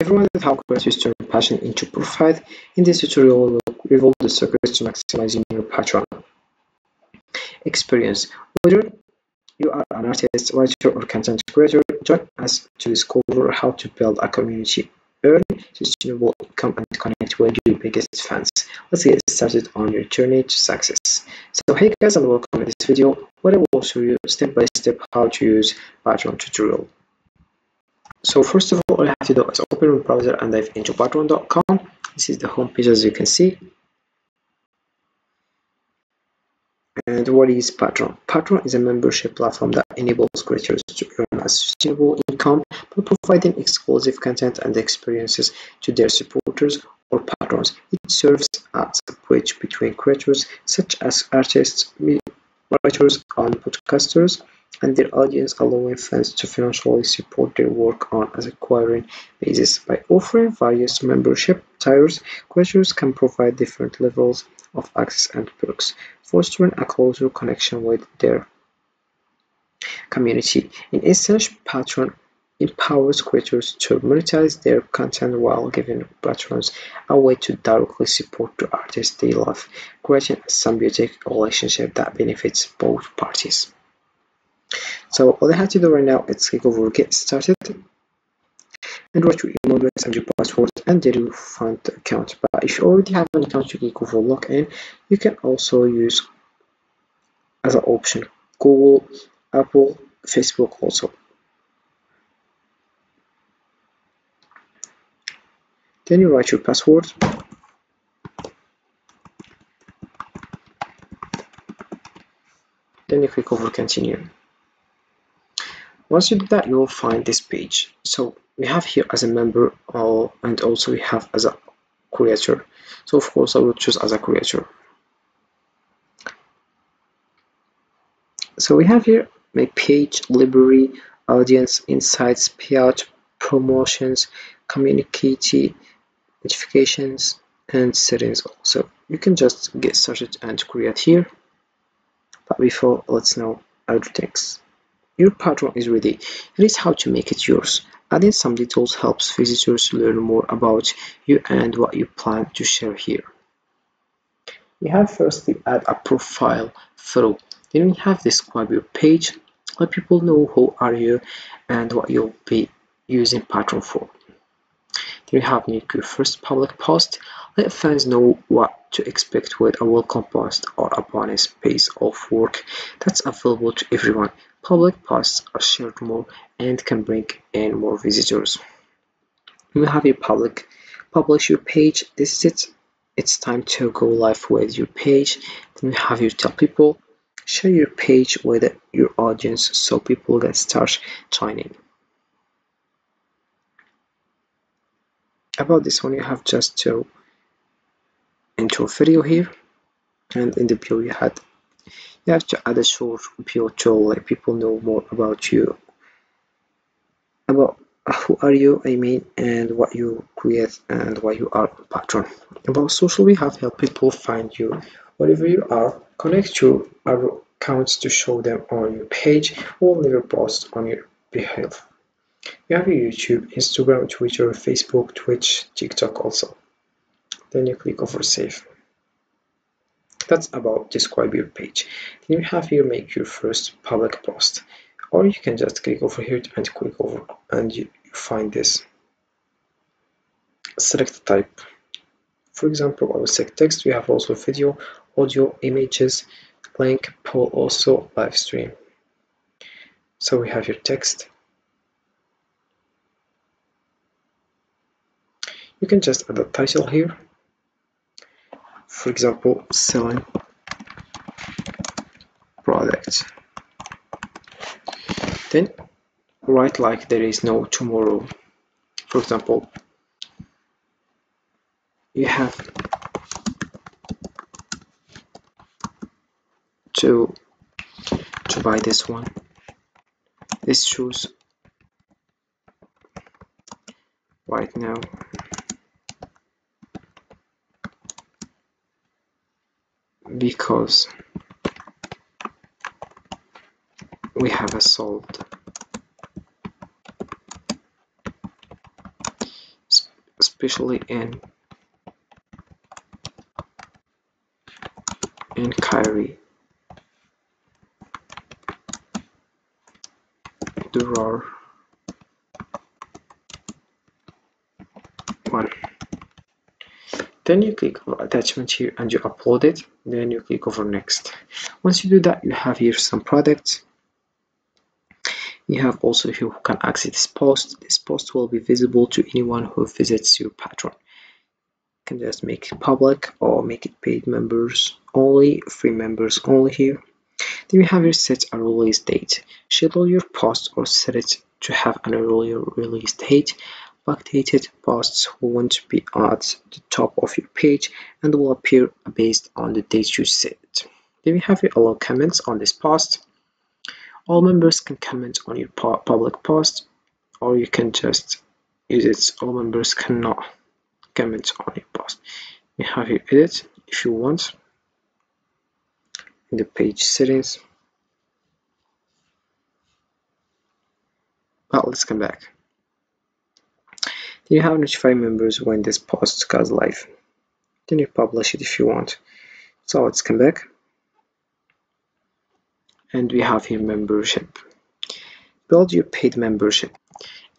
Everyone that how creators turn passion into profit. In this tutorial, we will reveal the secrets to maximizing your Patreon experience. Whether you are an artist, writer, or content creator, join us to discover how to build a community, earn sustainable income, and connect with your biggest fans. Let's get started on your journey to success. So hey guys, and welcome to this video where I will show you step by step how to use Patreon tutorial. So first of all you have to do is open your browser and dive into patreon.com. This is the home page as you can see. And what is Patreon? Patreon is a membership platform that enables creators to earn a sustainable income by providing exclusive content and experiences to their supporters or patrons. It serves as a bridge between creators such as artists, writers, and podcasters and their audience, allowing fans to financially support their work on an acquiring basis. By offering various membership tiers, creators can provide different levels of access and perks, fostering a closer connection with their community. In essence, Patreon empowers creators to monetize their content while giving patrons a way to directly support the artists they love, creating a symbiotic relationship that benefits both parties. So all I have to do right now is click over get started and write your email address and your password, and then you find the account. But if you already have an account, you click over login. You can also use as an option Google, Apple, Facebook also. Then you write your password. Then you click over continue. Once you do that, you will find this page. So we have here as a member and also we have as a creator. So of course I will choose as a creator. So we have here my page, library, audience, insights, payout, promotions, community, notifications, and settings also. You can just get started and create here. But before, let's know other things. Your Patreon is ready. Here is how to make it yours. Adding some details helps visitors learn more about you and what you plan to share here. We have firstly add a profile photo. Then we have describe your page. Let people know who are you and what you'll be using Patreon for. Then we have make your first public post. Let fans know what to expect with a welcome post or a bonus piece of work that's available to everyone. Public posts are shared more and can bring in more visitors. You have your publish your page. This is it. It's time to go live with your page. Then you have your tell people. Share your page with your audience so people can start joining. About this one, you have just to enter a video here, and in the bio you have to add a short bio to let people know more about you, about who are you, and what you create and why you are a patron. About social, we have help people find you wherever you are, connect your accounts to show them on your page or never post on your behalf. You have your YouTube, Instagram, Twitter, Facebook, Twitch, TikTok also. Then you click over save. That's about describe your page. Then you have here make your first public post, or you can just click over here and click over and you find this. Select the type. For example, I will select text. We have also video, audio, images, link, poll, also live stream. So we have your text. You can just add a title here. For example, selling product. Then write like there is no tomorrow. For example, you have to buy this one, this shoes right now, because we have a sold. especially in Kyrie. There are one. Then you click over attachment here and you upload it. Then you click over next. Once you do that, you have here some products. You have also here who can access this post. This post will be visible to anyone who visits your Patreon. You can just make it public or make it paid members only, free members only here. Then you have your set a release date. Schedule your post or set it to have an earlier release date. Backdated posts won't be at the top of your page and will appear based on the date you set. Then you have your allow comments on this post. All members can comment on your public post, or you can just use it. All members cannot comment on your post. You have your edit if you want in the page settings. Well, let's come back. Then you have notify members when this post goes live. Then you publish it if you want. So let's come back. And we have here membership. Build your paid membership.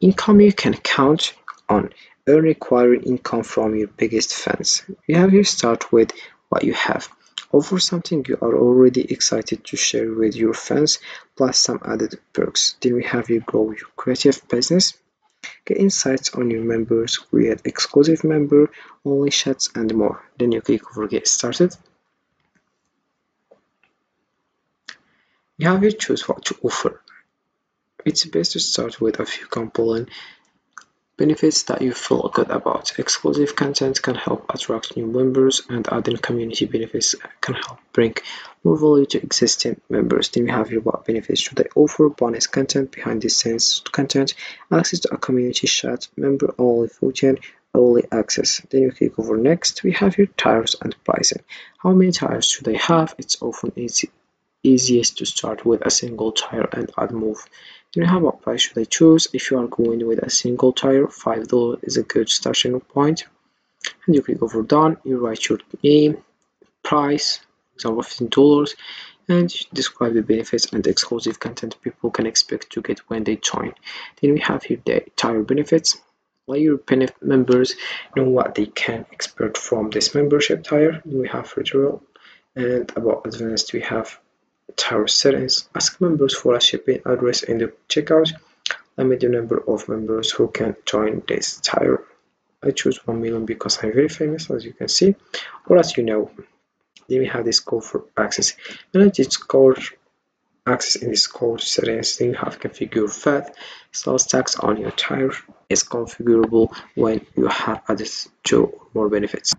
Income you can count on. Earn required income from your biggest fans. You have here start with what you have. Offer something you are already excited to share with your fans, plus some added perks. Then we have here grow your creative business. Get insights on your members, create exclusive member only chats and more. Then you click over get started. You have here choose what to offer. It's best to start with a few compelling benefits that you feel good about. Exclusive content can help attract new members, and adding community benefits can help bring more value to existing members. Then you have here what benefits should I offer, bonus content, behind the scenes content, access to a community chat, member only voting, early access. Then you click over next. We have here tires and pricing. How many tires should I have? It's often easiest to start with a single tire and add more. Then you have what price should I choose. If you are going with a single tire, $5 is a good starting point. And you click over done. You write your name, price, example $15, and describe the benefits and exclusive content people can expect to get when they join. Then we have here the tire benefits. Let your members know what they can expect from this membership tire. Then we have referral, and about advanced we have tire settings. Ask members for a shipping address in the checkout. Limit the number of members who can join this tire. I choose 1 million because I'm very famous, as you can see, or as you know. Then we have this code for access. Manage its code access in this code settings. Then you have configure VAT. Sales tax on your tire is configurable when you have added 2 or more benefits.